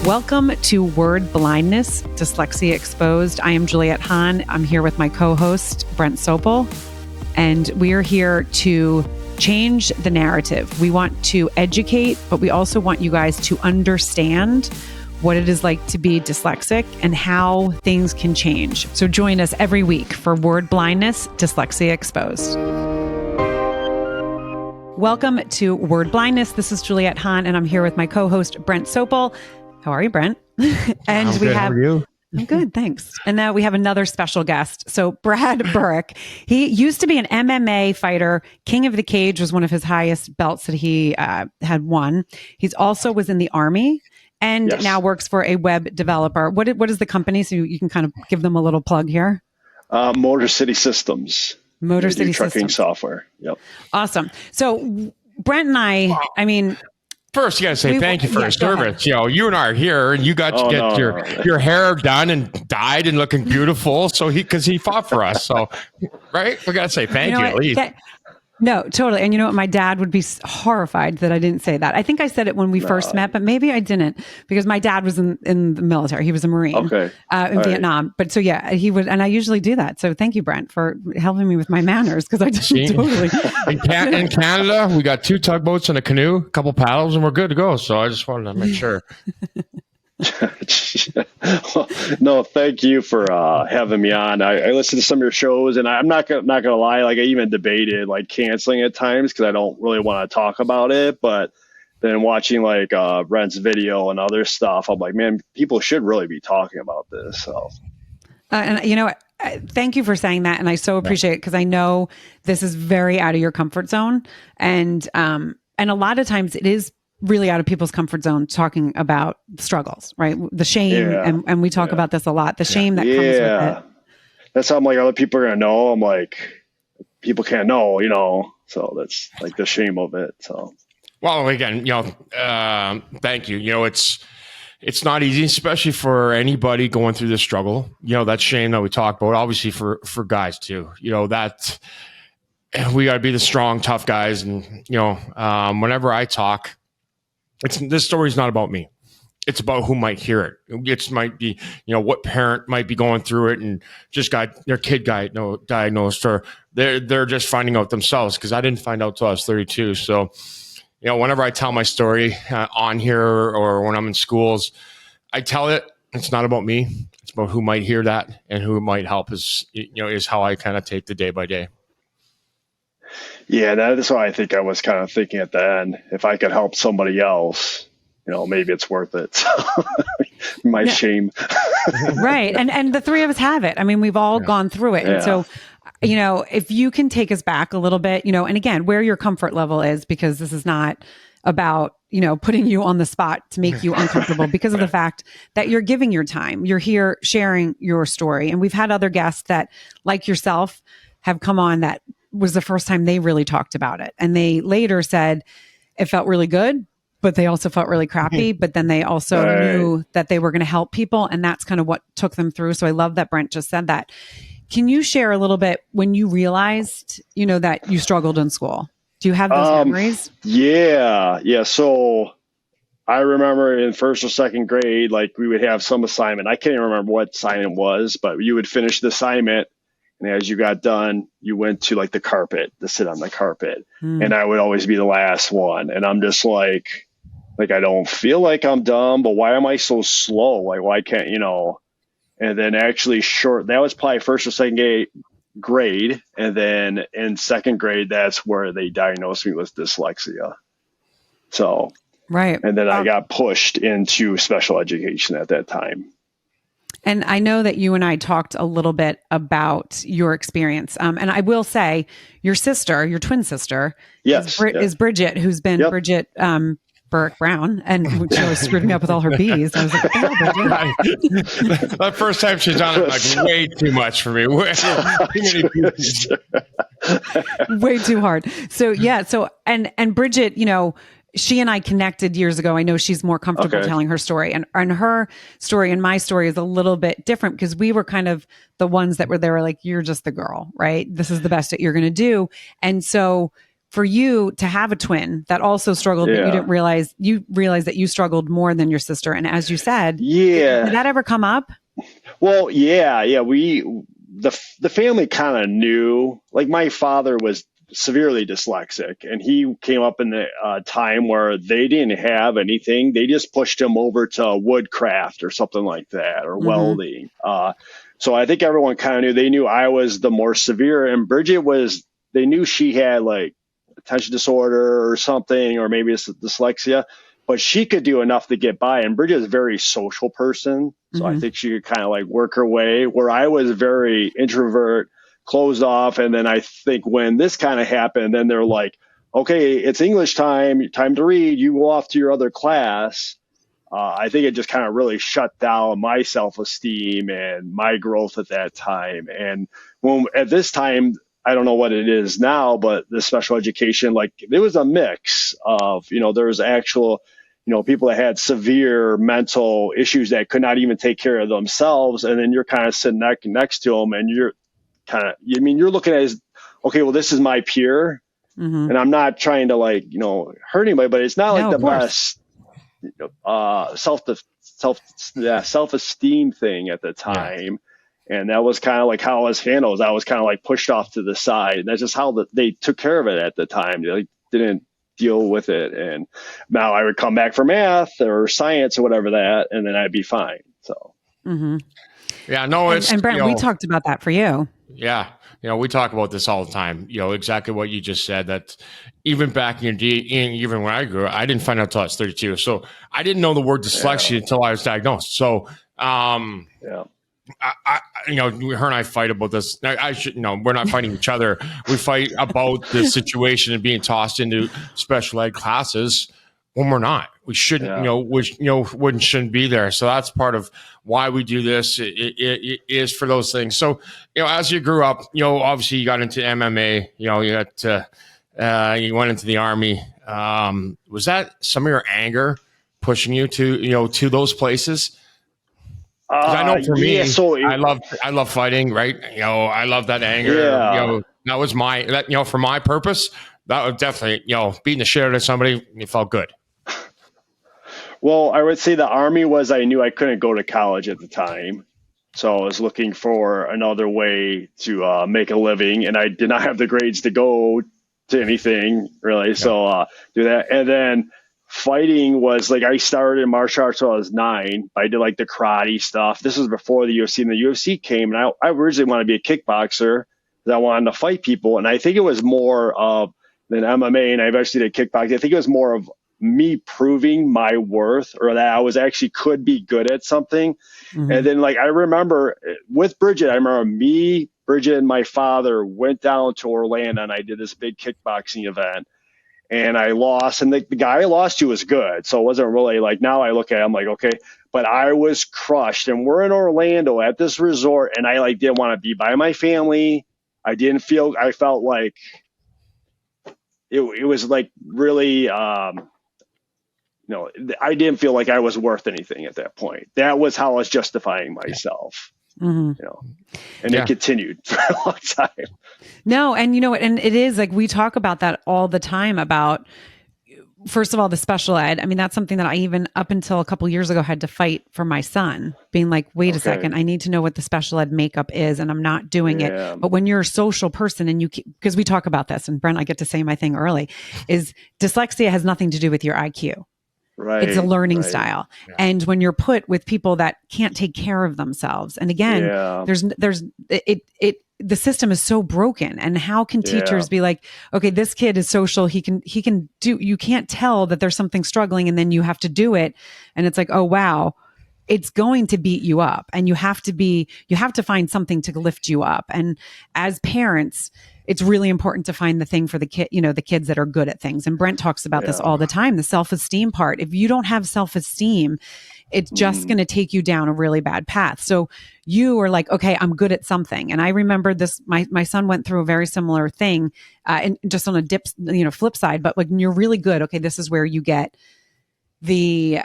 Welcome to Word Blindness, Dyslexia Exposed. I am Juliette Hahn. I'm here with my co-host, Brent Sopel, and we are here to change the narrative. We want to educate, but we also want you guys to understand what it is like to be dyslexic and how things can change. So join us every week for Word Blindness, Dyslexia Exposed. Welcome to Word Blindness. This is Juliette Hahn, and I'm here with my co-host, Brent Sopel. How are you, Brent? And I'm good. How are you? I'm good, thanks. And now we have another special guest. So Brad Burrick, he used to be an MMA fighter. King of the Cage was one of his highest belts that he had won. He's also was in the Army and now works for a web developer. What is the company? So you can kind of give them a little plug here. Motor City Systems. Motor City trucking Systems. Software. Yep. Awesome. So Brent and I mean, first, you got to say thank you for your service. You know, you and I are here, and you got to get your hair done and dyed and looking beautiful. So because he fought for us. So, right? We got to say thank you at least. No, totally. And you know what? My dad would be horrified that I didn't say that. I think I said it when we first met, but maybe I didn't because my dad was in the military. He was a Marine in Vietnam. But so, yeah, he would. And I usually do that. So thank you, Brent, for helping me with my manners because I just totally. In Canada, we got 2 tugboats and a canoe, a couple paddles, and we're good to go. So I just wanted to make sure. No, thank you for having me on. I listened to some of your shows, and I'm not gonna lie. Like I even debated like canceling at times because I don't really want to talk about it. But then watching like Brent's video and other stuff, I'm like, man, people should really be talking about this. So, and you know, thank you for saying that, and I so appreciate it because I know this is very out of your comfort zone, and a lot of times it is really out of people's comfort zone talking about struggles, right? The shame. And we talk about this a lot, the shame that comes with it. That's how I'm like, other people are going to know. I'm like, people can't know, you know? So that's like the shame of it. So, well, again, you know, thank you. You know, it's not easy, especially for anybody going through this struggle. You know, that shame that we talk about, obviously for guys too, you know, that we got to be the strong, tough guys. And, you know, whenever I talk, this story is not about me. It's about who might hear it. It might be, you know, what parent might be going through it and just got their kid diagnosed, or they're just finding out themselves. Because I didn't find out till I was 32. So, you know, whenever I tell my story on here or when I'm in schools, I tell it. It's not about me. It's about who might hear that and who it might help. Is how I kind of take the day by day. Yeah, that's why I think I was kind of thinking at the end, if I could help somebody else, you know, maybe it's worth it. My shame. Right. And the three of us have it. I mean, we've all gone through it. And so, you know, if you can take us back a little bit, you know, and again, where your comfort level is, because this is not about, you know, putting you on the spot to make you uncomfortable because of the fact that you're giving your time. You're here sharing your story. And we've had other guests that, like yourself, have come on that was the first time they really talked about it. And they later said it felt really good, but they also felt really crappy. But then they also knew that they were going to help people. And that's kind of what took them through. So I love that Brent just said that. Can you share a little bit when you realized, you know, that you struggled in school? Do you have those memories? Yeah. So I remember in first or second grade, like we would have some assignment. I can't even remember what assignment was, but you would finish the assignment. And as you got done, you went to like the carpet to sit on the carpet. And I would always be the last one. And I'm just like I don't feel like I'm dumb, but why am I so slow? Like, why can't, you know? And then actually that was probably first or second grade. And then in second grade, that's where they diagnosed me with dyslexia. So, right. And then I got pushed into special education at that time. And I know that you and I talked a little bit about your experience. And I will say your sister, your twin sister, is Bridget, who's been Bridget Burrick Brown. And she always screwed me up with all her B's. I was like, oh, Bridget. The first time she's on it, like way too much for me. Way too hard. So, yeah. So, and Bridget, you know, she and I connected years ago. I know she's more comfortable telling her story, and her story and my story is a little bit different because we were kind of the ones that were there, like, you're just the girl, right? This is the best that you're going to do. And so for you to have a twin that also struggled, but you realized that you struggled more than your sister. And as you said, did that ever come up? Well, yeah. The family kind of knew, like my father was severely dyslexic, and he came up in the time where they didn't have anything. They just pushed him over to woodcraft or something like that, or welding. So I think everyone kind of knew. They knew I was the more severe, and Bridget they knew she had like attention disorder or something, or maybe it's dyslexia, but she could do enough to get by. And Bridget is a very social person. So I think she could kind of like work her way, where I was very introvert, closed off. And then I think when this kind of happened, then they're like, okay, it's English time to read. You go off to your other class. I think it just kind of really shut down my self-esteem and my growth at that time. And at this time, I don't know what it is now, but the special education, like it was a mix of, there was actual, people that had severe mental issues that could not even take care of themselves. And then you're kind of sitting next to them, and you're you're looking at it as, okay, well, this is my peer. And I'm not trying to hurt anybody, but it's not like the best self-esteem thing at the time. And that was kind of like how I was handled. I was kind of like pushed off to the side. And that's just how they took care of it at the time. They didn't deal with it. And now I would come back for math or science or whatever and then I'd be fine. So. Yeah, no, it's... And Brent, we talked about that for you. Yeah. We talk about this all the time, exactly what you just said, that even back even when I grew up, I didn't find out until I was 32. So I didn't know the word dyslexia until I was diagnosed. So, her and I fight about this. We're not fighting each other. We fight about the situation and being tossed into special ed classes when we're not. We shouldn't, shouldn't be there. So that's part of why we do this. It is for those things. So, as you grew up, obviously you got into MMA, you went into the Army. Was that some of your anger pushing you to those places? I know for me, I love fighting, right? I love that anger. That was for my purpose, that would definitely, beating the shit out of somebody, it felt good. Well, I would say the Army I knew I couldn't go to college at the time. So I was looking for another way to make a living, and I did not have the grades to go to anything really. So do that. And then fighting was I started in martial arts when I was 9. I did the karate stuff. This was before the UFC, and the UFC came, and I originally wanted to be a kickboxer because I wanted to fight people. And I think it was more of than MMA, and I eventually did kickboxing. I think it was more of me proving my worth, or that I was actually could be good at something. And then I remember with Bridget, me, Bridget, and my father went down to Orlando, and I did this big kickboxing event. And I lost, and the guy I lost to was good. So it wasn't really now I look at it, I'm like, okay, but I was crushed. And we're in Orlando at this resort, and I didn't want to be by my family. I felt like it was really, I didn't feel like I was worth anything at that point. That was how I was justifying myself. And it continued for a long time. No, and and it is we talk about that all the time about, first of all, the special ed. I mean, that's something that I even up until a couple years ago had to fight for my son, being wait a second, I need to know what the special ed makeup is, and I'm not doing it. But when you're a social person and because we talk about this, and Brent, I get to say my thing early, is dyslexia has nothing to do with your IQ. Right. It's a learning style. Yeah. And when you're put with people that can't take care of themselves, and again, the system is so broken. And how can teachers be okay, this kid is social. He can do, you can't tell that there's something struggling, and then you have to do it. And it's oh, wow, it's going to beat you up, and you have to find something to lift you up. And as parents, it's really important to find the thing for the kid, the kids that are good at things. And Brent talks about this all the time, the self-esteem part. If you don't have self-esteem, it's just going to take you down a really bad path. So you are okay, I'm good at something. And I remember this, my son went through a very similar thing, and just on a flip side, but when you're really good, okay, this is where you get the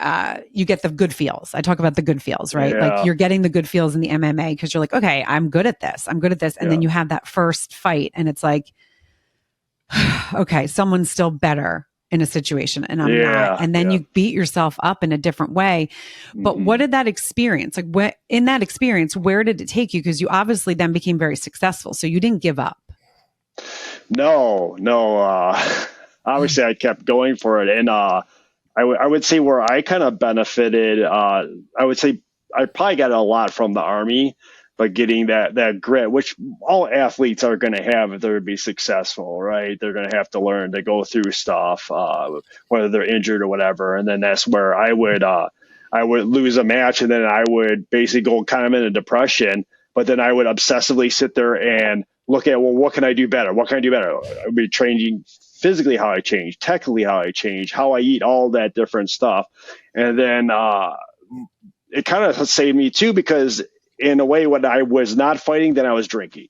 good feels. I talk about the good feels, right? You're getting the good feels in the MMA because you're okay, I'm good at this. And then you have that first fight, and it's okay, someone's still better in a situation and I'm not. And then you beat yourself up in a different way. But what did that experience, like in that experience, where did it take you? Because you obviously then became very successful. So you didn't give up. No. Obviously I kept going for it. And I would say where I kind of benefited, I would say I probably got a lot from the Army, but getting that grit, which all athletes are going to have if they're to be successful, right? They're going to have to learn to go through stuff, whether they're injured or whatever. And then that's where I would lose a match, and then I would basically go kind of in a depression. But then I would obsessively sit there and look at, well, what can I do better? What can I do better? I would be changing physically how I change, technically how I change, how I eat, all that different stuff. And then it kind of saved me too, because in a way, when I was not fighting, then I was drinking.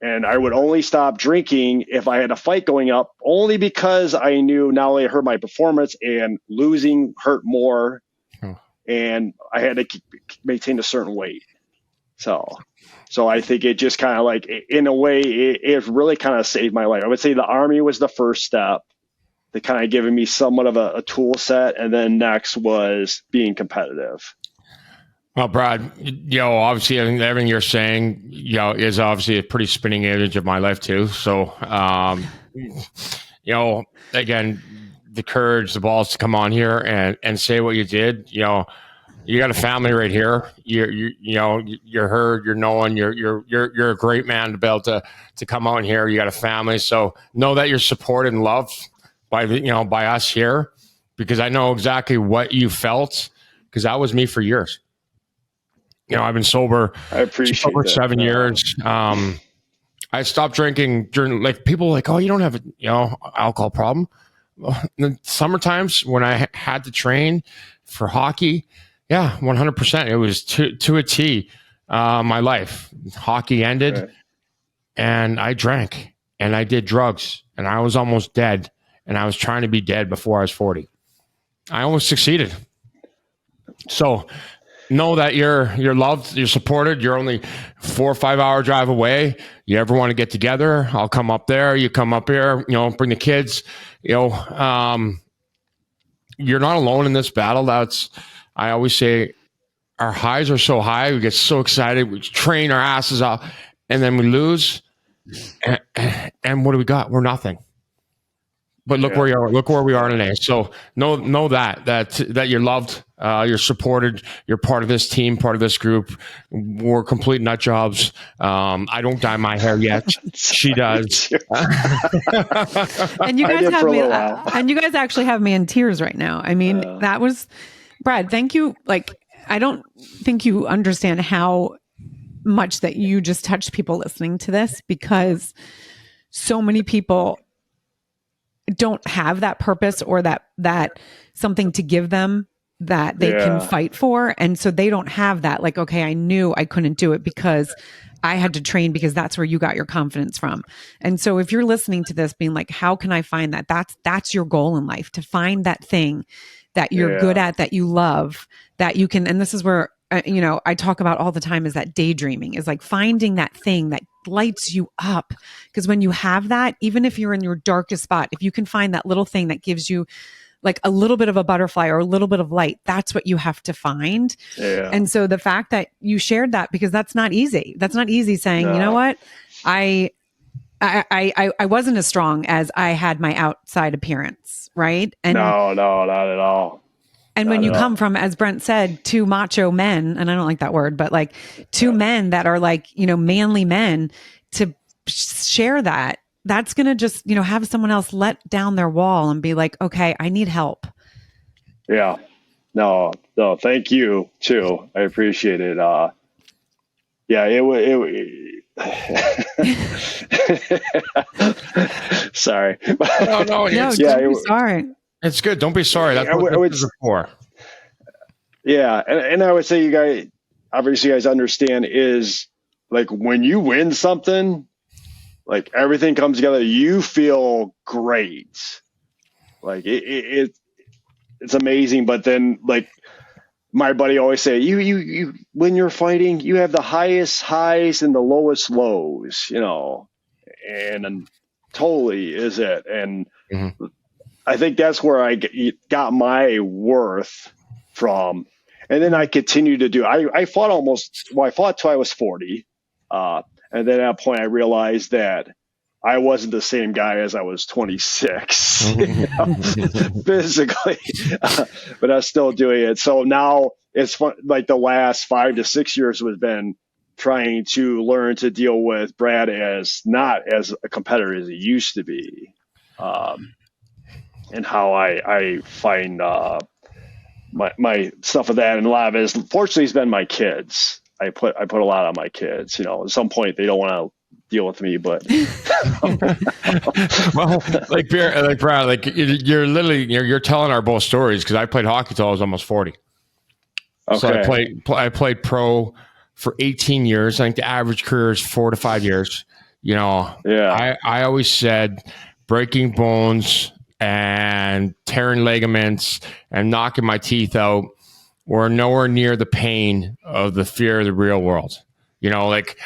And I would only stop drinking if I had a fight going up, only because I knew not only it hurt my performance, and losing hurt more, and I had to maintain a certain weight. So I think it just kind of like, in a way, it really kind of saved my life. I would say the Army was the first step to kind of giving me somewhat of a tool set. And then next was being competitive. Well, Brad, obviously everything you're saying, is obviously a pretty spinning image of my life too. So, again, the courage, the balls to come on here and say what you did. You got a family right here. You're heard. You're known. You're a great man to be able to come out here. You got a family, so know that you're supported and loved by by us here, because I know exactly what you felt, because that was me for years. I've been sober. I appreciate sober that. 7 years. I stopped drinking during, like, people were like, oh, you don't have alcohol problem. Well, in the summer times when I had to train for hockey, yeah, 100%. It was to a T. My life, hockey ended, right, and I drank and I did drugs, and I was almost dead, and I was trying to be dead before I was 40. I almost succeeded. So know that you're loved, you're supported. You're only 4 or 5 hour drive away. You ever want to get together, I'll come up there. You come up here, bring the kids. You're not alone in this battle. I always say, our highs are so high, we get so excited, we train our asses off, and then we lose. And what do we got? We're nothing. But look where you are. Look where we are today. So know that you're loved, you're supported, you're part of this team, part of this group. We're complete nut jobs. I don't dye my hair yet. She does. And you guys have me. And you guys actually have me in tears right now. I mean, that was, Brad. Thank you. Like, I don't think you understand how much that you just touched people listening to this, because so many people don't have that purpose or that something to give them that they can fight for. And so they don't have that, like, okay, I knew I couldn't do it because I had to train, because that's where you got your confidence from. And so if you're listening to this being like, how can I find that? That's your goal in life, to find that thing that you're good at, that you love, that you can. And this is where, I talk about all the time, is that daydreaming, is like finding that thing that lights you up. Because when you have that, even if you're in your darkest spot, if you can find that little thing that gives you like a little bit of a butterfly or a little bit of light, that's what you have to find. And so the fact that you shared that, because that's not easy. That's not easy saying, you know what, I wasn't as strong as I had my outside appearance, right? And no, not at all. And when you come from, as Brent said, two macho men, and I don't like that word, but like two men that are like, manly men, to share that, that's going to just, have someone else let down their wall and be like, okay, I need help. Yeah. No, thank you too. I appreciate it. Sorry. No, don't be sorry. It's good. Don't be sorry. That's what this is for. Yeah. And I would say, you guys, obviously you guys understand, is like, when you win something, like, everything comes together, you feel great. Like it's amazing. But then, like, my buddy always say, you when you're fighting, you have the highest highs and the lowest lows, and totally is it. And Mm-hmm. I think that's where I got my worth from. And then I continued to do, I fought I fought till I was 40. And then at that point I realized that I wasn't the same guy as I was 26 physically, but I was still doing it. So now it's fun, like the last 5 to 6 years has been trying to learn to deal with Brad as not as a competitor as he used to be. And how I find my stuff with that, and a lot of it is, fortunately, it's been my kids. I put a lot on my kids. You know, at some point they don't want to deal with me, but well, like Brad, like you're literally you're telling our both stories, because I played hockey till I was almost 40. Okay. So I played pro for 18 years. I think the average career is 4 to 5 years. You know, yeah. I always said breaking bones and tearing ligaments and knocking my teeth out were nowhere near the pain of the fear of the real world. You know, like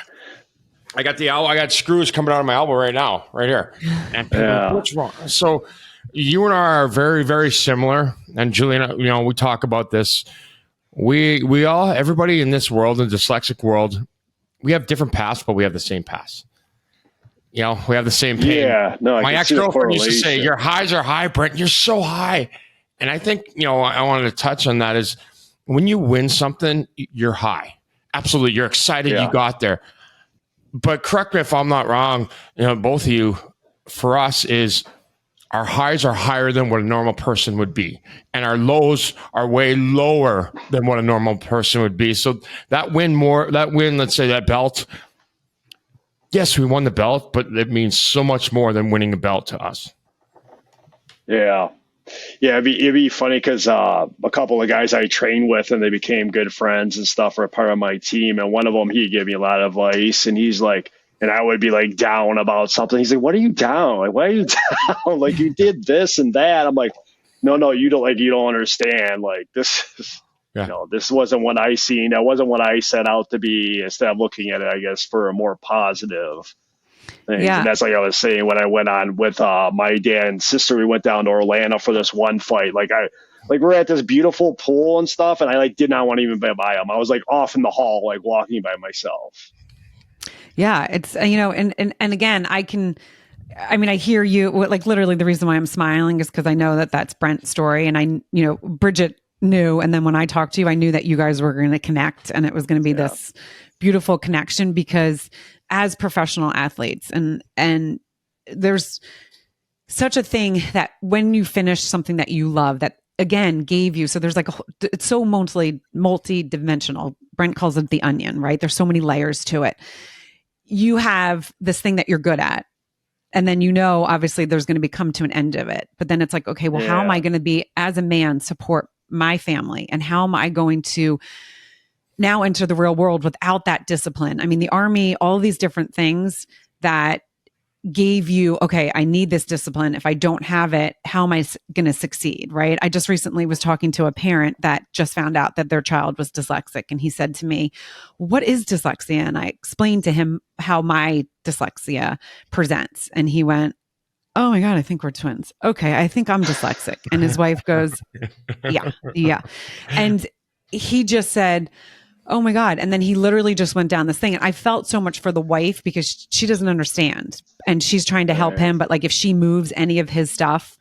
I got screws coming out of my elbow right now, right here. And what's wrong? So you and I are very, very similar. And Julian, you know, we talk about this. We all, everybody in this world, in the dyslexic world, we have different paths, but we have the same paths. You know, we have the same pain. Yeah, no, my ex-girlfriend used to say, your highs are high, Brent. You're so high. And I think, you know, I wanted to touch on that is when you win something, you're high. Absolutely. You're excited you got there. But correct me if I'm not wrong, you know, both of you, for us is our highs are higher than what a normal person would be. And our lows are way lower than what a normal person would be. So that win, let's say that belt, yes, we won the belt, but it means so much more than winning a belt to us. Yeah. Yeah, it'd be funny because a couple of guys I trained with and they became good friends and stuff are part of my team. And one of them, he gave me a lot of advice, and he's like, and I would be like down about something. He's like, what are you down? Like, why are you down? Like, you did this and that. I'm like, no, you don't understand. Like, this is, you know, this wasn't what I seen. That wasn't what I set out to be, instead of looking at it, I guess, for a more positive thing. Yeah. And that's like I was saying when I went on with my dad and sister, we went down to Orlando for this one fight. Like we're at this beautiful pool and stuff, and I like did not want to even be by them. I was like off in the hall, like walking by myself. Yeah, it's, you know, and again, I hear you. Like literally the reason why I'm smiling is because I know that that's Brent's story. And I, you know, Bridget knew. And then when I talked to you, I knew that you guys were going to connect, and it was going to be this beautiful connection, because as professional athletes, and there's such a thing that when you finish something that you love, that again gave you, so there's like it's so multi-dimensional. Brent calls it the onion, right? There's so many layers to it. You have this thing that you're good at, and then, you know, obviously there's going to come to an end of it, but then it's like, okay, well, how am I going to be, as a man, support my family? And how am I going to now enter the real world without that discipline? I mean, the Army, all these different things that gave you, okay, I need this discipline. If I don't have it, how am I going to succeed? Right. I just recently was talking to a parent that just found out that their child was dyslexic. And he said to me, what is dyslexia? And I explained to him how my dyslexia presents. And he went, oh my God, I think we're twins. Okay. I think I'm dyslexic. And his wife goes, yeah. And he just said, oh my God. And then he literally just went down this thing. And I felt so much for the wife, because she doesn't understand and she's trying to help him. But like, if she moves any of his stuff,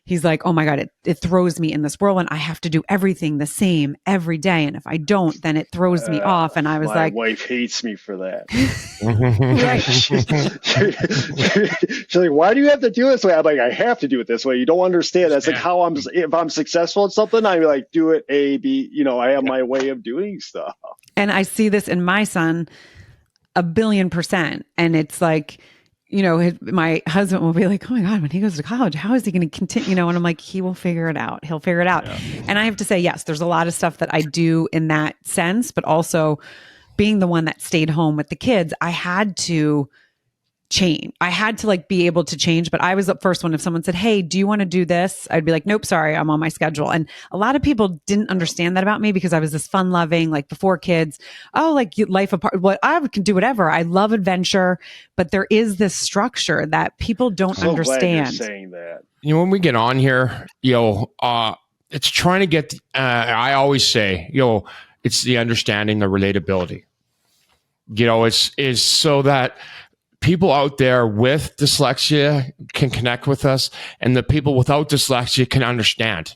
he's like, oh my God, it throws me in this whirlwind. I have to do everything the same every day. And if I don't, then it throws me off. And I was like, my wife hates me for that. She's like, why do you have to do it this way? I'm like, I have to do it this way. You don't understand. That's like how if I'm successful at something, I like do it A, B, you know, I have my way of doing stuff. And I see this in my son 1,000,000,000%. And it's like, you know, my husband will be like, oh my God, when he goes to college, how is he going to continue? You know, and I'm like, he will figure it out. He'll figure it out. Yeah. And I have to say, yes, there's a lot of stuff that I do in that sense, but also being the one that stayed home with the kids, I had to change. I had to like be able to change, but I was the first one. If someone said, "Hey, do you want to do this?" I'd be like, "Nope, sorry, I'm on my schedule." And a lot of people didn't understand that about me because I was this fun loving, like before kids. Oh, like life apart. What I can do whatever. I love adventure, but there is this structure that people don't understand. Glad you're saying that. You know, when we get on here, it's trying to get. I always say, it's the understanding, the relatability. Is so that people out there with dyslexia can connect with us, and the people without dyslexia can understand.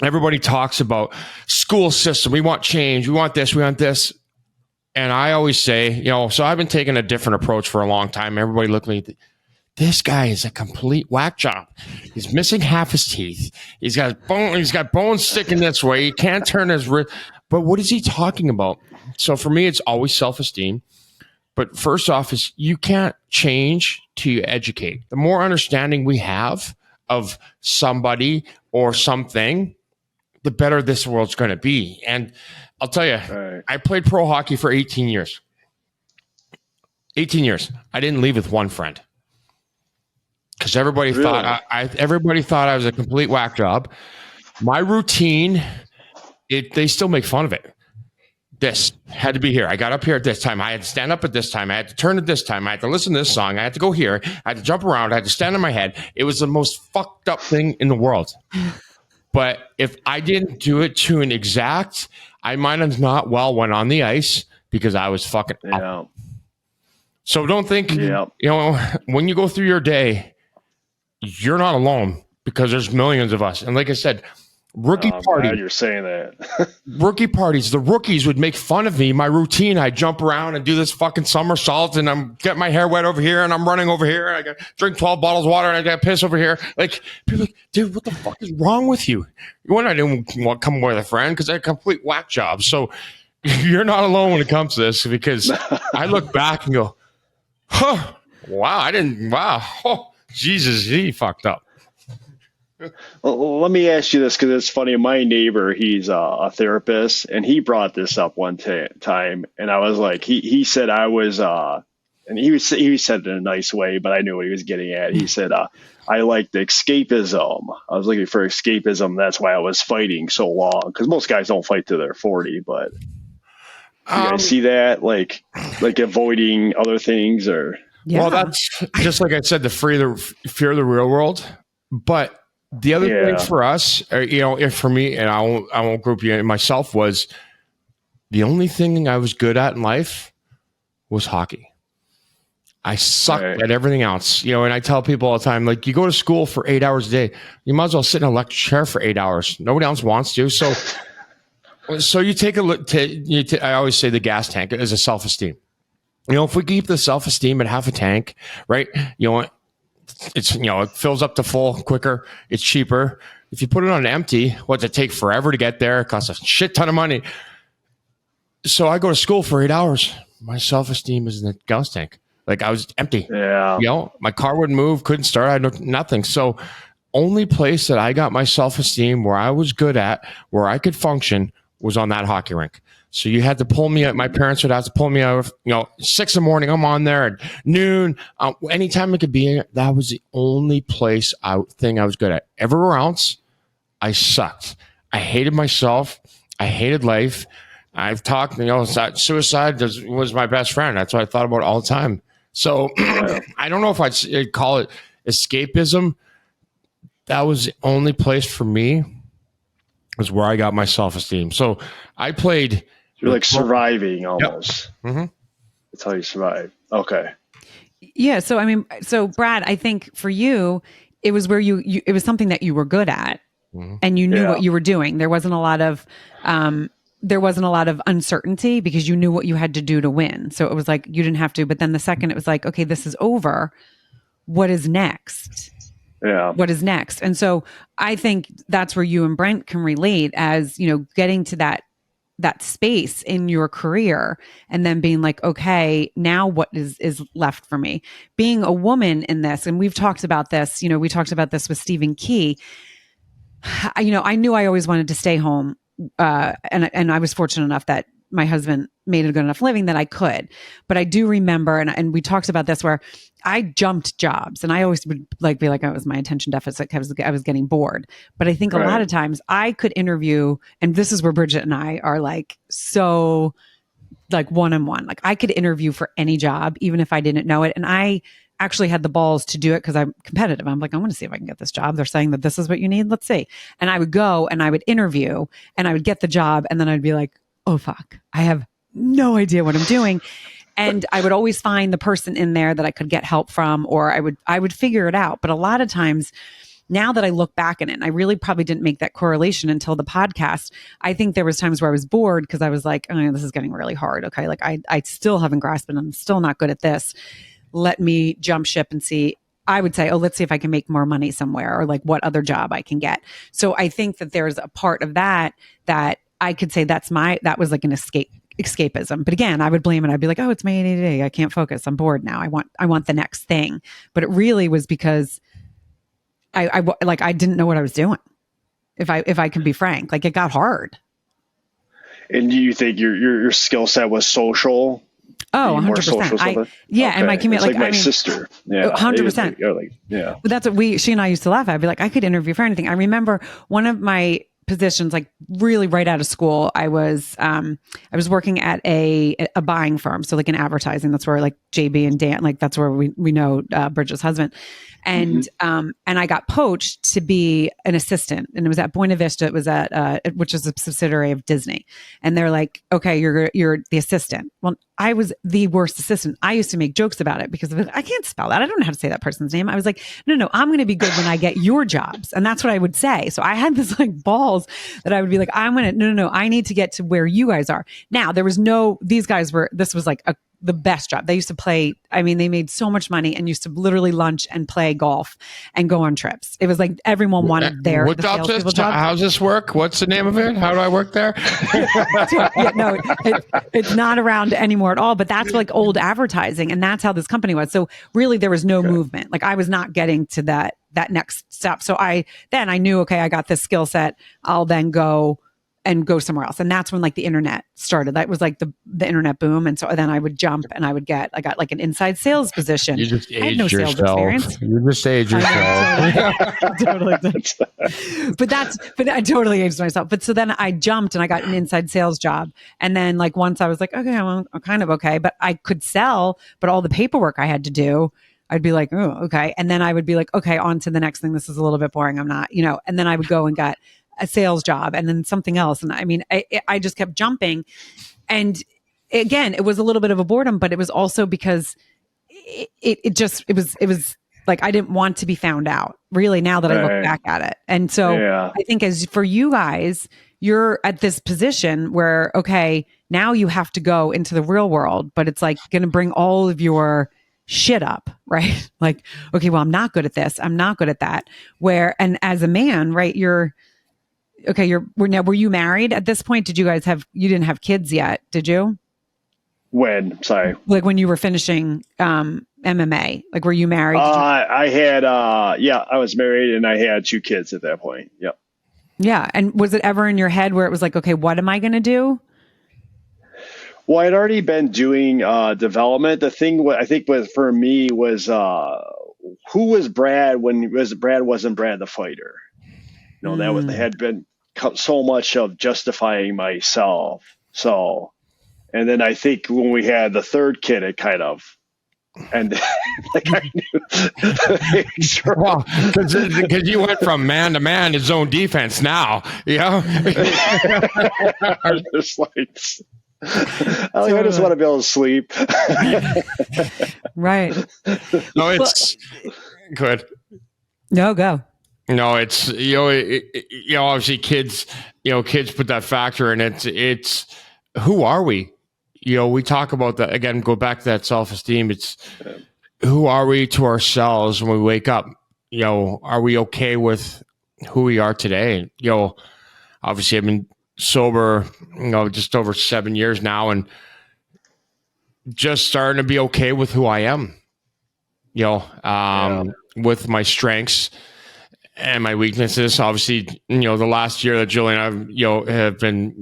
Everybody talks about school system. We want change. We want this. We want this. And I always say, so I've been taking a different approach for a long time. Everybody look at me. This guy is a complete whack job. He's missing half his teeth. He's got bones sticking this way. He can't turn his wrist. But what is he talking about? So for me, it's always self-esteem. But first off is you can't change till you educate. The more understanding we have of somebody or something, the better this world's going to be. And I'll tell you, right. I played pro hockey for 18 years. 18 years. I didn't leave with one friend. Because everybody thought I was a complete whack job. My routine, they still make fun of it. This had to be here. I got up here at this time. I had to stand up at this time. I had to turn at this time. I had to listen to this song. I had to go here. I had to jump around. I had to stand on my head. It was the most fucked up thing in the world. But if I didn't do it to an exact, I might have not went on the ice because I was fucking up. So don't think, when you go through your day, you're not alone because there's millions of us. And like I said, rookie party. You're saying that. Rookie parties. The rookies would make fun of me. My routine. I jump around and do this fucking somersault, and I'm getting my hair wet over here, and I'm running over here. And I got drink 12 bottles of water, and I got piss over here. Like people, like, dude, what the fuck is wrong with you? When I didn't want to come with a friend because I had a complete whack job. So you're not alone when it comes to this because I look back and go, huh, wow, oh, Jesus, he fucked up. Well, let me ask you this because it's funny. My neighbor, he's a therapist, and he brought this up one time, and I was like, he said I was, and he said it in a nice way, but I knew what he was getting at. He said, I liked escapism. I was looking for escapism. That's why I was fighting so long because most guys don't fight till they're 40. But you guys see that, like avoiding other things, or well, that's just like I said, the fear of the real world, but. The other thing for us, if for me, and I won't group you in myself, was the only thing I was good at in life was hockey. I sucked at everything else, and I tell people all the time, like, you go to school for 8 hours a day, you might as well sit in an electric chair for 8 hours. Nobody else wants to. So you take a look. I always say the gas tank is a self-esteem. If we keep the self-esteem at half a tank, right? It's it fills up to full quicker. It's cheaper. If you put it on empty, what's it take forever to get there? It costs a shit ton of money. So I go to school for 8 hours. My self-esteem is in the gas tank. Like I was empty. Yeah. My car wouldn't move, couldn't start. I had nothing. So only place that I got my self-esteem where I was good at, where I could function, was on that hockey rink. So you had to pull me out. My parents would have to pull me out. 6 in the morning. I'm on there at noon. Anytime I could be, that was the only thing I was good at. Everywhere else, I sucked. I hated myself. I hated life. I've talked. Suicide was my best friend. That's what I thought about all the time. So I don't know if I'd call it escapism. That was the only place for me. Was where I got my self-esteem. So I played. You're like surviving almost. Yep. Mm-hmm. That's how you survive. Okay. Yeah. So Brad, I think for you, it was where it was something that you were good at, and you knew what you were doing. There wasn't a lot of uncertainty because you knew what you had to do to win. So it was like you didn't have to. But then the second it was like, okay, this is over. What is next? Yeah. What is next? And so I think that's where you and Brent can relate as, getting to that space in your career and then being like, okay, now what is left for me? Being a woman in this, and we've talked about this, we talked about this with Stephen Key. I knew I always wanted to stay home. And I was fortunate enough that my husband made a good enough living that I could. But I do remember, and we talked about this, where I jumped jobs, and I always would like be like, oh, it was my attention deficit because I was getting bored. But I think a lot of times I could interview, and this is where Bridget and I are like so like one-on-one. Like I could interview for any job, even if I didn't know it. And I actually had the balls to do it because I'm competitive. I'm like, I want to see if I can get this job. They're saying that this is what you need. Let's see. And I would go and I would interview and I would get the job. And then I'd be like, oh, fuck, I have no idea what I'm doing. And I would always find the person in there that I could get help from, or I would figure it out. But a lot of times, now that I look back at it, and I really probably didn't make that correlation until the podcast, I think there was times where I was bored because I was like, oh, this is getting really hard. Okay. Like I still haven't grasped it. I'm still not good at this. Let me jump ship and see. I would say, oh, let's see if I can make more money somewhere, or like what other job I can get. So I think that there's a part of that I could say that was like an escapism. But again, I would blame it. I'd be like, oh, it's my ADD. I can't focus. I'm bored now. I want the next thing. But it really was because I didn't know what I was doing. If I can be frank, like it got hard. And do you think your skill set was social? Oh, 100%. And my community, like my sister. Yeah. 100%. Yeah. But that's what she and I used to laugh at. I'd be like, I could interview for anything. I remember one of my positions, like really right out of school, I was working at a buying firm. So like in advertising, that's where like JB and Dan, like that's where we know Bridget's husband. And and I got poached to be an assistant, and it was at Buena Vista. It was at which is a subsidiary of Disney. And they're like, okay, you're the assistant. Well, I was the worst assistant. I used to make jokes about it because I can't spell that. I don't know how to say that person's name. I was like, no, I'm going to be good when I get your jobs, and that's what I would say. So I had this like balls that I would be like, no, I need to get to where you guys are. Now there was this was like the best job. They used to play, I mean, they made so much money and used to literally lunch and play golf and go on trips. It was like everyone wanted their what job. How's this work? What's the name of it? How do I work there? It's not around anymore at all, but that's like old advertising, and that's how this company was. So really there was no movement. Like I was not getting to that next step. So I knew, okay, I got this skill set. I'll then go somewhere else. And that's when like the internet started. That was like the internet boom. And so then I would jump and I got like an inside sales position. You just aged yourself. Sales experience. You just aged yourself. Totally did. But I totally aged myself. But so then I jumped and I got an inside sales job. And then like once I was like, okay, I'm kind of okay, but I could sell, but all the paperwork I had to do, I'd be like, oh, okay. And then I would be like, okay, on to the next thing. This is a little bit boring. I'm not, and then I would go and get a sales job and then something else. And I mean, I just kept jumping. And again, it was a little bit of a boredom, but it was also because it was like, I didn't want to be found out really now that I look back at it. And so I think as for you guys, you're at this position where, okay, now you have to go into the real world, but it's like going to bring all of your shit up, right? Like, okay, well, I'm not good at this. I'm not good at that. And as a man, right, were you married at this point? Did you guys you didn't have kids yet, did you? When? Sorry. Like when you were finishing MMA, like were you married? I had, I was married and I had 2 kids at that point. Yep. Yeah. And was it ever in your head where it was like, okay, what am I going to do? Well, I'd already been doing development. The thing I think for me was who was Brad when Brad wasn't Brad the fighter. That had been so much of justifying myself. So, and then I think when we had the third kid, it kind of, and like I knew. Well, because you went from man to man to zone defense now, I'm just like, I just want to be able to sleep. Right. No, it's good. No, go. No, it's obviously kids put that factor in it. It's who are we? We talk about that again. Go back to that self-esteem. It's who are we to ourselves when we wake up? Are we okay with who we are today? Obviously I've been sober, just over 7 years now, and just starting to be okay with who I am. With my strengths. and my weaknesses. Obviously, the last year that Julie and I, have been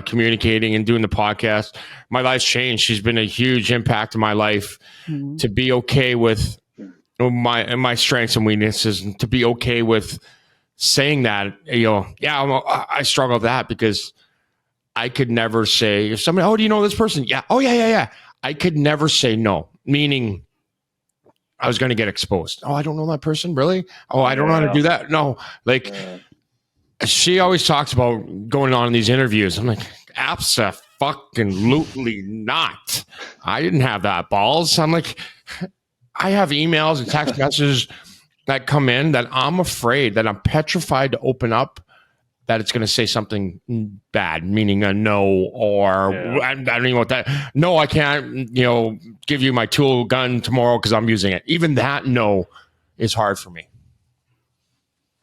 communicating and doing the podcast, my life's changed. She's been a huge impact in my life to be okay with my strengths and weaknesses, and to be okay with saying that, I struggle with that, because I could never say, if somebody, oh, do you know this person? Yeah. Oh, yeah. I could never say no, meaning I was going to get exposed. Oh, I don't know that person. Really? Oh, I don't know how to do that. No, she always talks about going on in these interviews. I'm like, abso-fucking-lutely not. I didn't have that balls. I'm like, I have emails and text messages that come in that I'm afraid, that I'm petrified to open up, that it's going to say something bad, meaning a no, or I don't even know what that. No, I can't, give you my tool gun tomorrow because I'm using it. Even that no is hard for me.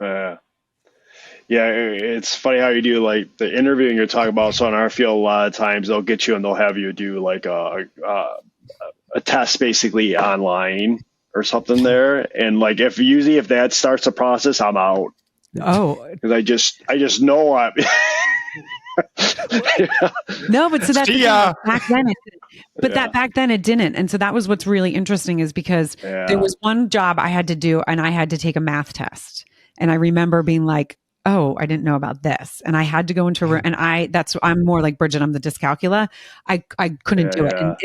Yeah, it's funny how you do like the interviewing you're talking about. So in our field, a lot of times they'll get you and they'll have you do like a test basically online or something there. And like if that starts the process, I'm out. Oh, because I just know I'm. No, but so that's back then. Back then it didn't, and so that was what's really interesting, is because there was one job I had to do, and I had to take a math test, and I remember being like, "Oh, I didn't know about this," and I had to go into a room, and I'm more like Bridget. I'm the dyscalculia. I couldn't do it, and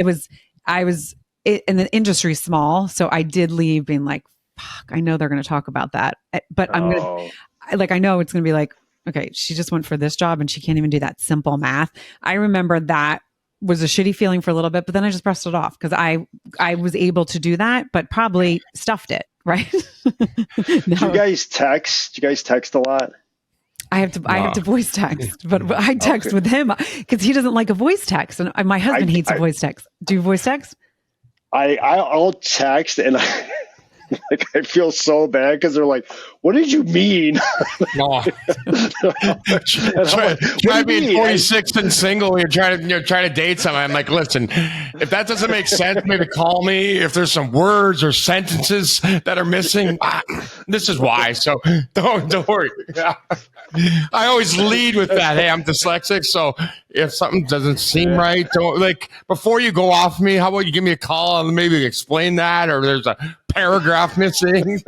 and the industry's small, so I did leave being like, "Fuck, I know they're going to talk about that, but I'm gonna." I know it's going to be like, okay, she just went for this job and she can't even do that simple math. I remember that was a shitty feeling for a little bit, but then I just brushed it off because I was able to do that, but probably stuffed it, right? Do you guys text? Do you guys text a lot? I have to voice text, but I text with him because he doesn't like a voice text, and my husband hates a voice text. Do you voice text? I'll text, and I feel so bad because they're like, "What did you mean?" No. Try being 46 and single. You're trying to date someone. I'm like, listen, if that doesn't make sense, maybe call me. If there's some words or sentences that are missing, this is why. So don't worry. Yeah. I always lead with that. Hey, I'm dyslexic, so if something doesn't seem right, before you go off me, how about you give me a call and maybe explain that, or there's a paragraph missing.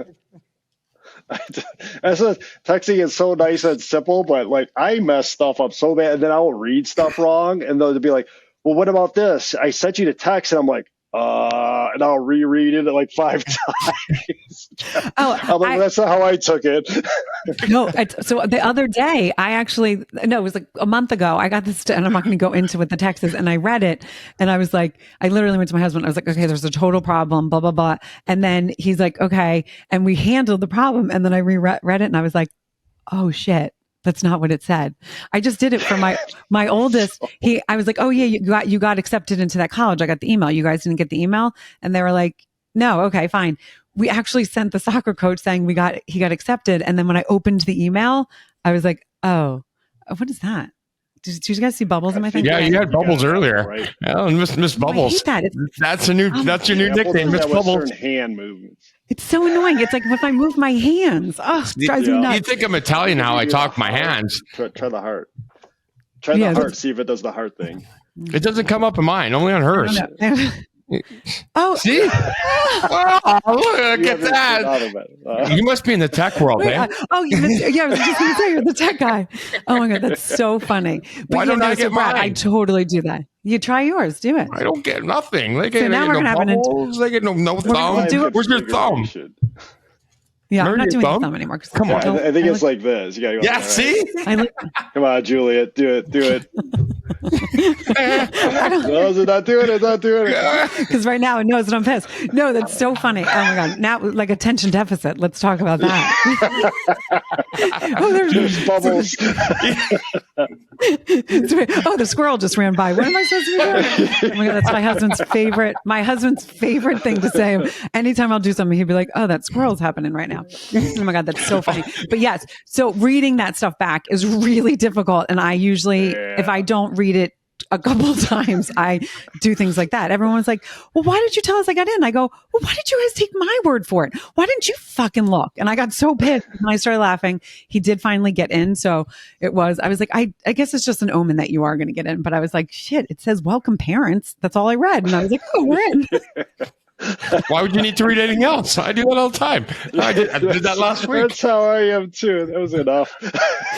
Texting is so nice and simple, but like I mess stuff up so bad, and then I'll read stuff wrong, and they'll be like, "Well, what about this? I sent you the text," and I'm like, and I'll reread it like 5 times. I'm like, that's not how I took it. No, so the other day, it was like a month ago, I got this, and I'm not going to go into what the text is, and I read it, and I was like, I literally went to my husband, I was like, okay, there's a total problem, blah, blah, blah. And then he's like, okay, and we handled the problem, and then I reread it, and I was like, oh shit. That's not what it said. I just did it for my oldest. I was like, oh yeah, you got accepted into that college. I got the email. You guys didn't get the email? And they were like, no, okay, fine. We actually sent the soccer coach saying he got accepted. And then when I opened the email, I was like, oh, what is that? Did you guys see bubbles in my thing? Yeah, you had bubbles earlier. Right. Oh, Miss Bubbles. I hate that. That's your new nickname, Miss Bubbles. Hand movements. It's so annoying. It's like if I move my hands, it drives me nuts. You think I'm Italian how I talk my hands. Try the heart. Try the heart. See if it does the heart thing. It doesn't come up in mine, only on hers. Oh, see? Look at that. You must be in the tech world, eh? I was just going to say you're the tech guy. Oh my God, that's so funny. But why don't I get mine? I totally do that. You try yours, do it. I don't get nothing. They get no bubbles. They get no thumb. Where's your thumb? Yeah, I'm not doing the thumb anymore. Come on. I think it's like this. You gotta go. Yeah, see? Come on, Juliet. Do it. No, it's not doing it. Because right now it knows that I'm pissed. No, that's so funny. Oh my God. Now, like attention deficit. Let's talk about that. There's bubbles. The squirrel just ran by. What am I supposed to be doing? Oh my God, that's my husband's favorite thing to say. Anytime I'll do something, he'd be like, oh, that squirrel's happening right now. Oh my God, that's so funny. But yes, so reading that stuff back is really difficult. And I usually, if I don't read it a couple of times I do things like that. Everyone's like, well, why did you tell us I got in? I go, well, why did you guys take my word for it? Why didn't you fucking look? And I got so pissed and I started laughing. He did finally get in. So I was like, I guess it's just an omen that you are going to get in. But I was like, shit, it says welcome parents. That's all I read. And I was like, oh, we're in. Why would you need to read anything else? I do that all the time. I did that last week. That's how I am too. That was enough.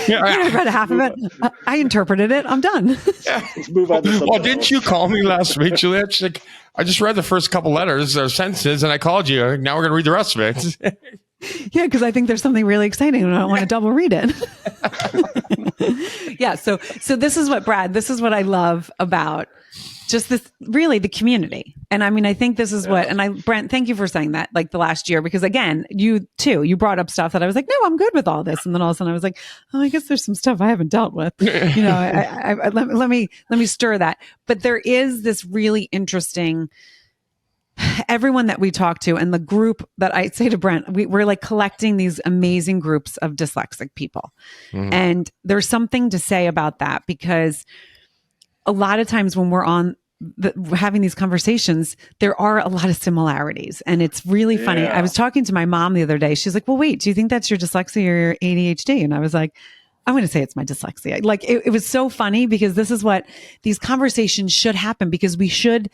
Yeah, I read half of it. I interpreted it. I'm done. Yeah. Let's move on to something Well, didn't else. you call me last week, Juliet? She's like, I just read the first couple letters or sentences and I called you. Now we're going to read the rest of it. Yeah, because I think there's something really exciting and I don't want to double read it. Yeah, so this is what, Brad, this is what I love about just this, really the community. And I mean, I think this is what, and Brent, thank you for saying that, like the last year, because again, you too, you brought up stuff that I was like, no, I'm good with all this. And then all of a sudden I was like, oh, I guess there's some stuff I haven't dealt with. You know, let me stir that. But there is this really interesting, everyone that we talk to and the group that I say to Brent, we're like collecting these amazing groups of dyslexic people. And there's something to say about that, because a lot of times when we're on having these conversations, there are a lot of similarities, and it's really funny. I was talking to my mom the other day. She's like, well, wait, do you think that's your dyslexia or your ADHD? And I was like, I'm going to say it's my dyslexia. Like it was so funny, because this is what these conversations should happen, because we should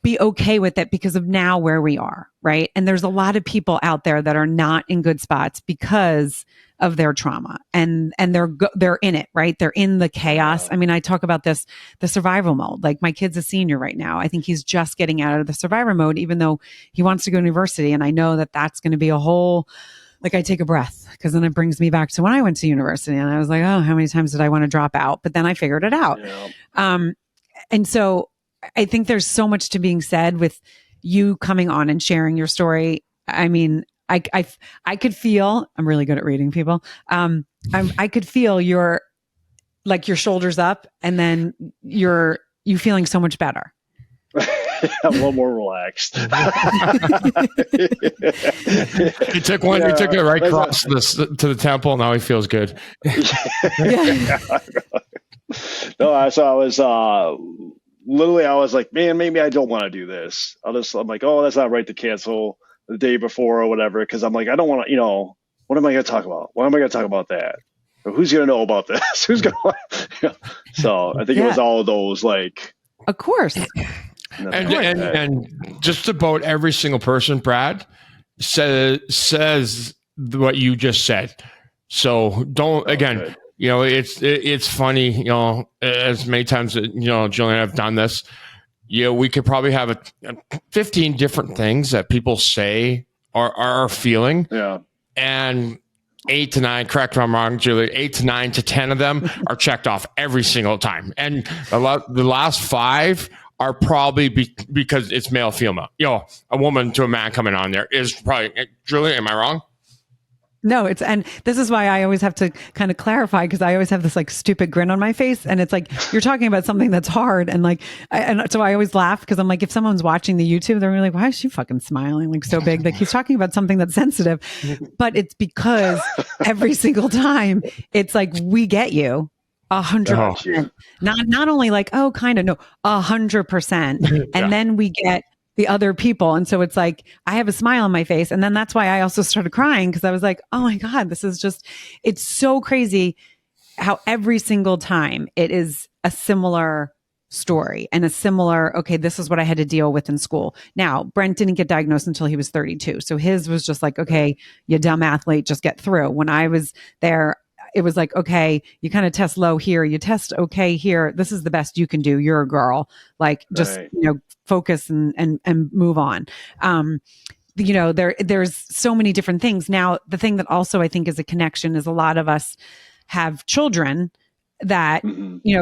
be okay with it because of now where we are, right? And there's a lot of people out there that are not in good spots because of their trauma, and they're in it, right? They're in the chaos. I mean, I talk about this, the survival mode. Like my kid's a senior right now. I think he's just getting out of the survivor mode, even though he wants to go to university. And I know that that's going to be a whole, like I take a breath, because then it brings me back to when I went to university and I was like, oh, how many times did I want to drop out? But then I figured it out. And so I think there's so much to being said with you coming on and sharing your story. I mean, I could feel, I'm really good at reading people. I could feel your shoulders up, and then you feeling so much better. A little more relaxed. You took one. You took it right across to the temple. Now he feels good. No, so I was literally, I was like, man, maybe I don't want to do this. I'm like, oh, that's not right to cancel the day before or whatever, because I'm like, I don't want to, what am I going to talk about? Why am I going to talk about that? Or who's going to know about this? Who's going to? So I think it was all of those, like, of course. And just about every single person, Brad, says what you just said. So don't, again, it's funny, as many times that, Julian and I have done this, we could probably have 15 different things that people say are feeling. Yeah. And 8 to 9, correct me if I'm wrong, Julie, 8 to 9 to 10 of them are checked off every single time. And the last 5 are probably because it's male, female. A woman to a man coming on there is probably, Julie, am I wrong? No, and this is why I always have to kind of clarify, because I always have this like stupid grin on my face, and it's like, you're talking about something that's hard. And like, and so I always laugh, because I'm like, if someone's watching the YouTube, they're like, why is she fucking smiling like so big? Like he's talking about something that's sensitive, but it's because every single time it's like, we get you 100%, not only like, oh, kind of, no, 100%. And then we get the other people. And so it's like, I have a smile on my face. And then that's why I also started crying, because I was like, oh my God, this is just, it's so crazy how every single time it is a similar story and a similar, okay, this is what I had to deal with in school. Now, Brent didn't get diagnosed until he was 32. So his was just like, okay, you dumb athlete, just get through. When I was there, it was like, okay, you kind of test low here, you test okay here. This is the best you can do. You're a girl. Like, just, focus and move on. There's so many different things. Now, the thing that also I think is a connection is a lot of us have children that,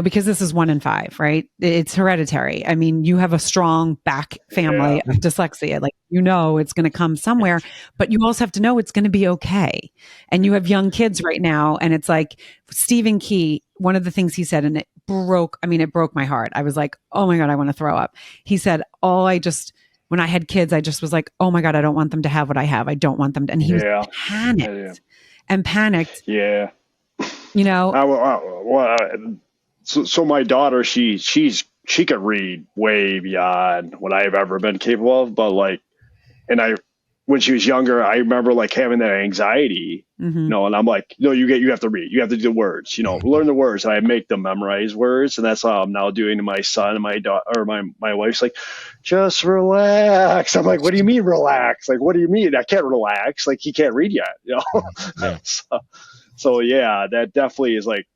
because this is 1 in 5, right? It's hereditary. I mean, you have a strong back family of dyslexia. Like, it's going to come somewhere, but you also have to know it's going to be okay. And you have young kids right now. And it's like Stephen Key, one of the things he said, and it broke my heart. I was like, oh my God, I want to throw up. He said, when I had kids, I just was like, oh my God, I don't want them to have what I have. I don't want them to. And he was panicked. Yeah. Yeah. So my daughter, she could read way beyond what I've ever been capable of. But like, when she was younger, I remember like having that anxiety, Mm-hmm. and I'm like, no, you have to read, you have to do the words, learn the words, and I make them memorize words, and that's how I'm now doing to my son and my daughter, or my wife's like, just relax. I'm like, what do you mean relax? Like, what do you mean? I can't relax. Like, he can't read yet, Yeah. So yeah, that definitely is like,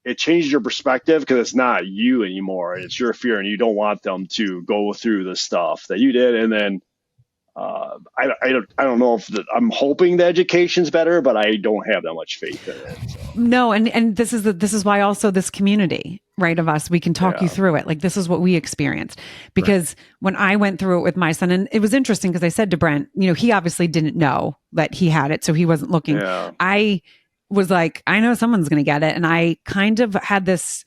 it changes your perspective because it's not you anymore. It's your fear, and you don't want them to go through the stuff that you did, and then. I don't know if I'm hoping the education's better, but I don't have that much faith in it. So. No, and this is why also this community, right, of us, we can talk you through it. Like, this is what we experienced, because when I went through it with my son, and it was interesting because I said to Brent, he obviously didn't know that he had it, so he wasn't looking. Yeah. I was like, I know someone's going to get it, and I kind of had this.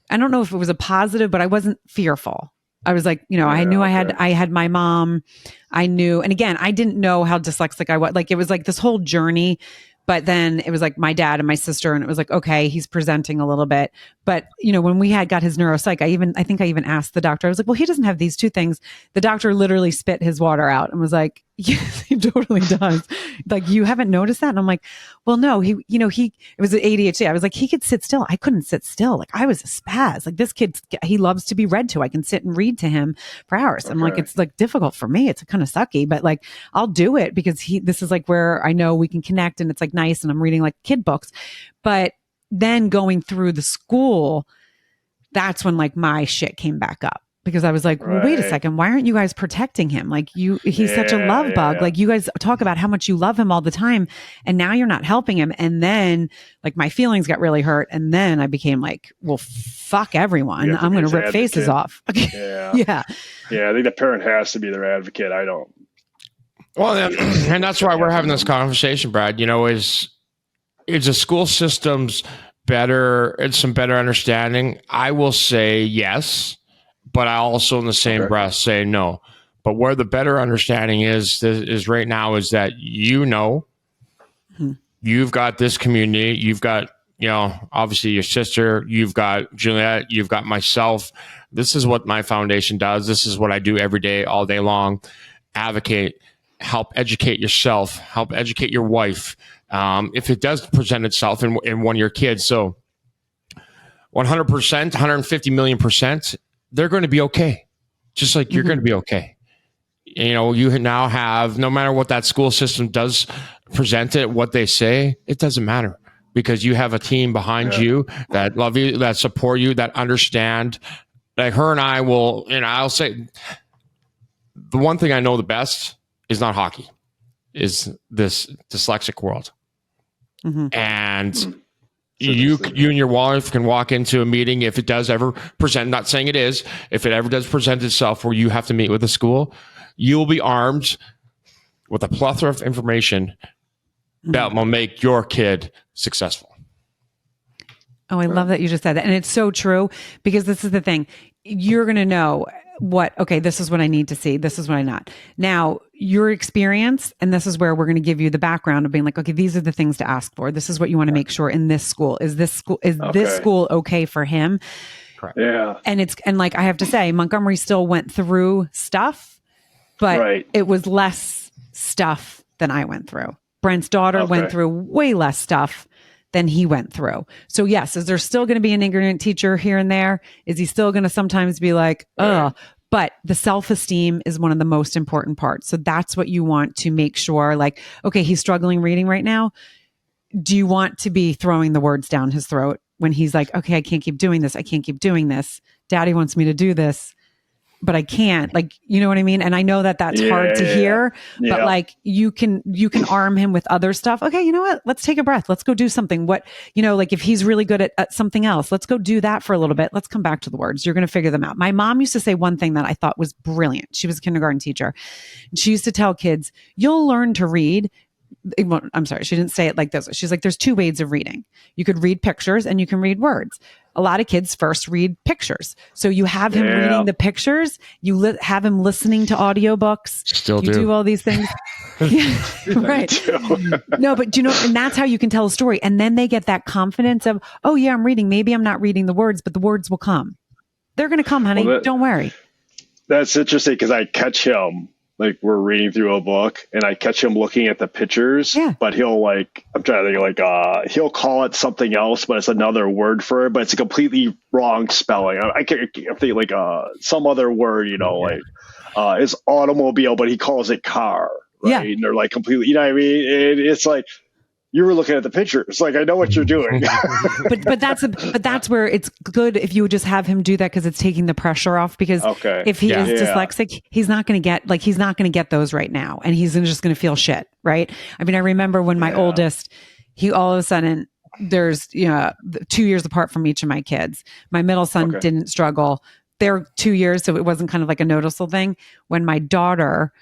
I don't know if it was a positive, but I wasn't fearful. I was like, I knew I had my mom. I knew, and again, I didn't know how dyslexic I was. Like, it was like this whole journey, but then it was like my dad and my sister, and it was like, okay, he's presenting a little bit. But, when we got his neuropsych, I think I even asked the doctor, I was like, well, he doesn't have these two things. The doctor literally spit his water out and was like, yes, he totally does. Like, you haven't noticed that? And I'm like, well, no, it was ADHD. I was like, he could sit still. I couldn't sit still. Like, I was a spaz. Like, this kid, he loves to be read to. I can sit and read to him for hours. I'm like, it's like difficult for me. It's kind of sucky, but like, I'll do it because this is like where I know we can connect, and it's like nice. And I'm reading like kid books, but then going through the school, that's when like my shit came back up, because I was like, well, wait a second, why aren't you guys protecting him? Like, he's such a love bug. Like, you guys talk about how much you love him all the time, and now you're not helping him. And then like my feelings got really hurt. And then I became like, well, fuck everyone. I'm going to rip faces off. Yeah. Yeah. Yeah. I think the parent has to be their advocate. I don't. Well, and that's why we're having this conversation, Brad, is the school system's better and some better understanding? I will say yes, but I also in the same breath say no. But where the better understanding is right now is that you've got this community, you've got, obviously your sister, you've got Juliet, you've got myself. This is what my foundation does. This is what I do every day, all day long. Advocate, help educate yourself, help educate your wife. If it does present itself in one of your kids, so 100%, 150 million%, they're going to be okay. Just like you're going to be okay. You now have, no matter what that school system does present it, what they say, it doesn't matter, because you have a team behind you that love you, that support you, that understand. Like her and I will, I'll say the one thing I know the best is not hockey, is this dyslexic world. Mm-hmm. And you and your wife can walk into a meeting, if it does ever present, not saying it is, if it ever does present itself where you have to meet with a school, you will be armed with a plethora of information that will make your kid successful. Oh, I love that you just said that. And it's so true, because this is the thing. You're going to know this is what I need to see. This is what I not. Now, your experience, and this is where we're going to give you the background of being like, okay, these are the things to ask for. This is what you want to make sure in this school. Is this school okay for him? Correct. Yeah. And like, I have to say, Montgomery still went through stuff, but it was less stuff than I went through. Brent's daughter went through way less stuff than he went through. So yes, is there still going to be an ignorant teacher here and there? Is he still going to sometimes be like, but the self-esteem is one of the most important parts. So that's what you want to make sure, like, okay, he's struggling reading right now. Do you want to be throwing the words down his throat when he's like, okay, I can't keep doing this. I can't keep doing this. Daddy wants me to do this, but I can't, like, you know what I mean? And I know that that's hard to hear, but like, you can arm him with other stuff. Okay. You know what? Let's take a breath. Let's go do something. Like if he's really good at something else, let's go do that for a little bit. Let's come back to the words. You're going to figure them out. My mom used to say one thing that I thought was brilliant. She was a kindergarten teacher. She used to tell kids, you'll learn to read. I'm sorry, she didn't say it like this. She's like, there's two ways of reading. You could read pictures and you can read words. A lot of kids first read pictures. So you have him reading the pictures. You have him listening to audiobooks. Still you do all these things. Right. No, but and that's how you can tell a story. And then they get that confidence of, oh yeah, I'm reading. Maybe I'm not reading the words, but the words will come. They're going to come, honey. Well, don't worry. That's interesting because I catch him, like we're reading through a book and I catch him looking at the pictures, but he'll I'm trying to think he'll call it something else, but it's another word for it, but it's a completely wrong spelling. I can't think some other word, is automobile, but he calls it car. Right. Yeah. And they're like completely, what I mean? It's like, you were looking at the pictures. Like, I know what you're doing. but that's where it's good if you would just have him do that, because it's taking the pressure off. Because if he is dyslexic, he's not going to get those right now, and he's just going to feel shit, right? I mean, I remember when my oldest, he all of a sudden, there's 2 years apart from each of my kids. My middle son didn't struggle. They're 2 years, so it wasn't kind of like a noticeable thing. When my daughter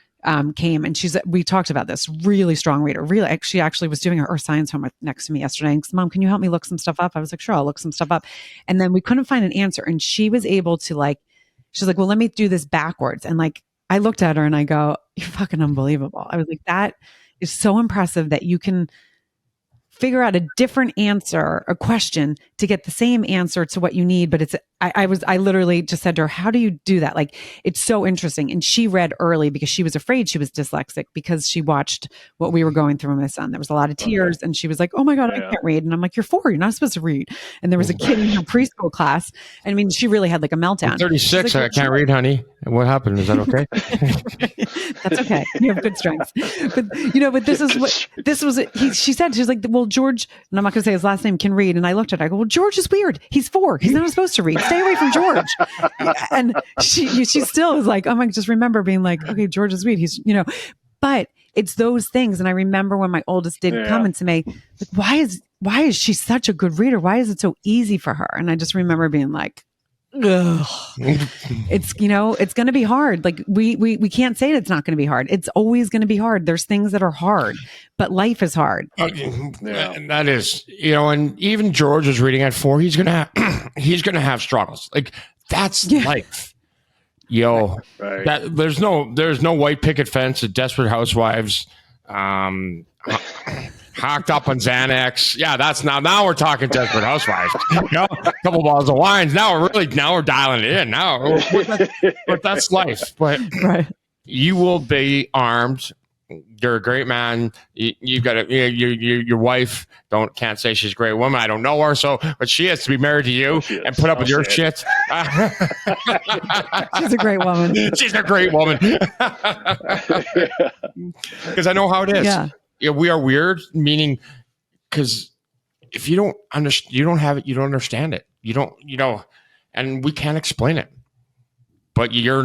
came, and we talked about this, really strong reader. Really, she actually was doing her science homework next to me yesterday. And Mom, can you help me look some stuff up? I was like, sure, I'll look some stuff up. And then we couldn't find an answer. And she was able to she's like, well, let me do this backwards. And I looked at her and I go, you're fucking unbelievable. I was like, that is so impressive that you can figure out a different answer, a question, to get the same answer to what you need. But I literally just said to her, how do you do that? It's so interesting. And she read early because she was afraid she was dyslexic, because she watched what we were going through with my son. There was a lot of tears, and she was like, oh my God, I can't read. And I'm like, you're 4, you're not supposed to read. And there was a kid in her preschool class. I mean, she really had a meltdown. I'm 36, I can't read, honey. And what happened? Is that okay? That's okay. You have good strengths. But she said, she's like, well, George, and I'm not going to say his last name, can read. And I looked at her, I go, well, George is weird. He's 4. He's not supposed to read. Stay away from George. And she still was like, oh my, just remember being like, okay, George is weird. He's, but it's those things. And I remember when my oldest did come into me, why is she such a good reader? Why is it so easy for her? And I just remember being like, ugh. It's going to be hard. We can't say that it's not going to be hard. It's always going to be hard. There's things that are hard, but life is hard. And that is, and even George was reading at 4. He's gonna have struggles. That's life. Right. That there's no white picket fence at Desperate Housewives. Hocked up on Xanax. Yeah, that's now we're talking Desperate Housewives. A couple bottles of wines. Now we're dialing it in. But that's life. But you will be armed. You're a great man. You've got your wife. Can't say she's a great woman. I don't know her, but she has to be married to you and put up with your shit. She's a great woman. She's a great woman. Because I know how it is. Yeah, we are weird, meaning because if you don't understand, you don't have it, you don't understand it, you don't, and we can't explain it. But you're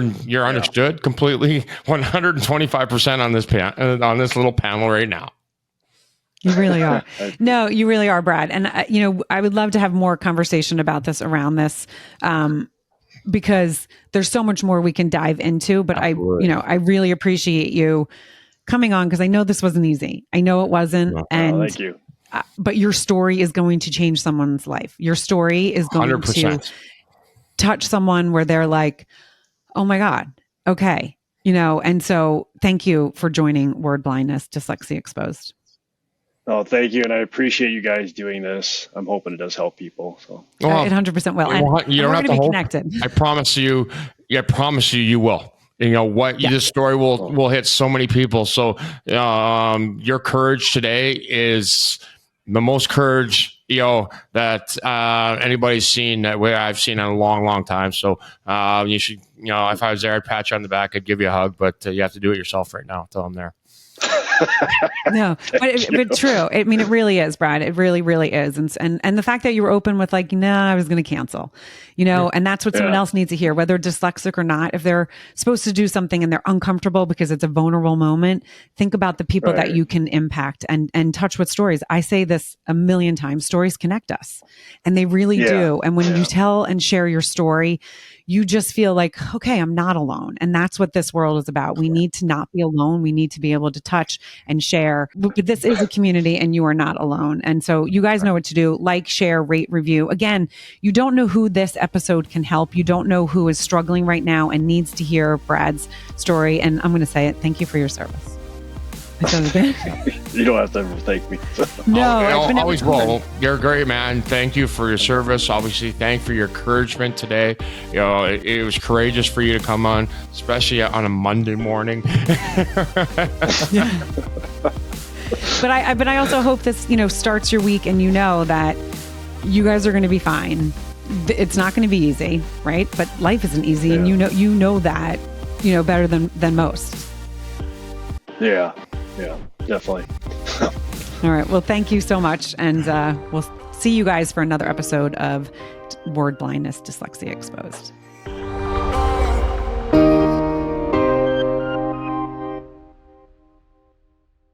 understood completely, 125% on this little panel right now. You really are. No, you really are, Brad. And I would love to have more conversation about this around this, because there's so much more we can dive into. But absolutely. I really appreciate you coming on, because I know this wasn't easy. I know it wasn't. And thank you. But your story is going to change someone's life. Your story is going 100%. To touch someone where they're like, oh my God, okay. And so thank you for joining Word Blindness Dyslexia Exposed. Oh, thank you. And I appreciate you guys doing this. I'm hoping it does help people. So it 100% will. And you don't have to be connected. I promise you, you will. This story will hit so many people. So your courage today is the most courage that anybody's seen, that way I've seen in a long, long time. So you should, if I was there, I'd pat you on the back, I'd give you a hug, but you have to do it yourself right now until I'm there. No, but true. I mean, it really is, Brad. It really, really is. And the fact that you were open with I was going to cancel, and that's what someone else needs to hear, whether dyslexic or not. If they're supposed to do something and they're uncomfortable because it's a vulnerable moment, think about the people that you can impact and touch with stories. I say this a million times, stories connect us, and they really do. And when you tell and share your story, you just feel like, okay, I'm not alone. And that's what this world is about. We need to not be alone. We need to be able to touch and share. This is a community and you are not alone. And so you guys know what to do. Like, share, rate, review. Again, you don't know who this episode can help. You don't know who is struggling right now and needs to hear Brad's story. And I'm going to say it. Thank you for your service. You don't have to ever thank me. No, always will. You're a great man. Thank you for your service. Obviously, thank you for your encouragement today. It was courageous for you to come on, especially on a Monday morning. But I also hope this, starts your week and that you guys are going to be fine. It's not going to be easy, right? But life isn't easy, and you know that, better than most. Yeah, definitely. All right. Well, thank you so much, and we'll see you guys for another episode of Word Blindness Dyslexia Exposed.